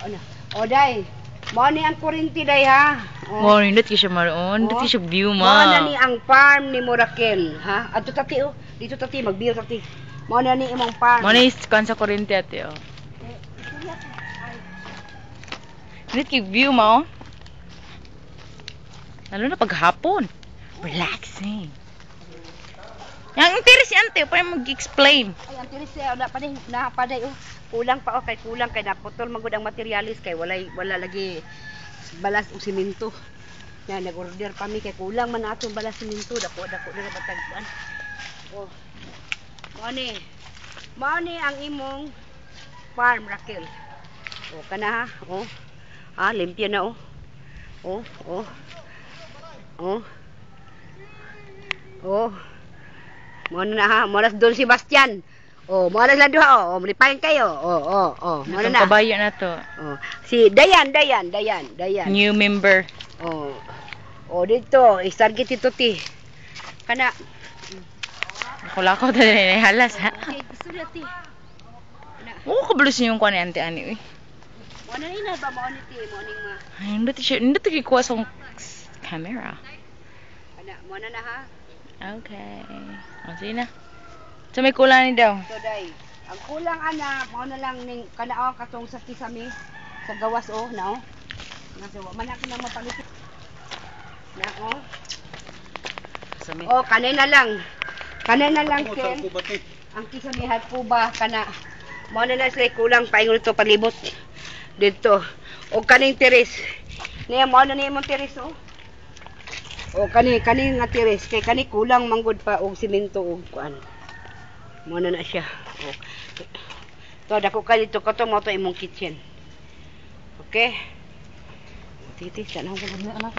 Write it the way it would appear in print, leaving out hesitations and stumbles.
Ano? O day. Mo ni ang kurinti day ha. Wow, nindot ki siya maroon. Nindot ki siya view Mo ma. na ni ang farm ni Murakel, ha? Adto tati oh. Dito tati magbil tati. Mo na ni imong farm. Mo na iskan sa kurente ate oh. Nindot ki view ma oh. Lalo na paghapon. Relaxing. Yang interes si ante, pa mag-explain. Ay, ang tiris na paday oh. Kulang pa kay naputol magud ang materialis kay wala lagi balas o simento. Yan nag-order pa mi kay kulang man atong balas simento dako na batagpuan. Oh. Mao ni ang imong farm Raquel. Oh kana ha. Oh. Ah, limpyo na oh. Oh. Mo na ha, mo na Don Sebastian. Oh, mo na lang duha oh, malipayan kayo. Oh. Mo na. Kabayo na to. Oh, si Dayan. New member. Oh. Oh, dito, istarget ito ti. Kana. Kulakaw ta din halas ha. Okay, gusto na ti. Oo, kabulus niyo yung kuan ni ante ani uy. Mo na ina ba mo ni ti, morning ma. Ay, nindot ki kuha sa camera. Kana, mo na ha. Okay. O, sige na. So, may kulang ni daw. So, day. Ang kulang ana, mo na lang ning kanao katong sa kisame sa gawas oh, na oh. Nga man ako nang mapalit. Na oh. Sami. Oh, kanay na lang Ken. Ang kisamihan po ba kana? Mo na lang sila kulang paingon ito palibot dito. O kaning teres. Niya mo na ni imong teres oh. O kani nga teres kay kani kulang manggod pa og simento og kuan. Mo na siya. O. To dako ka dito kato mo to imong kitchen. Okay? Titi, sana ko anak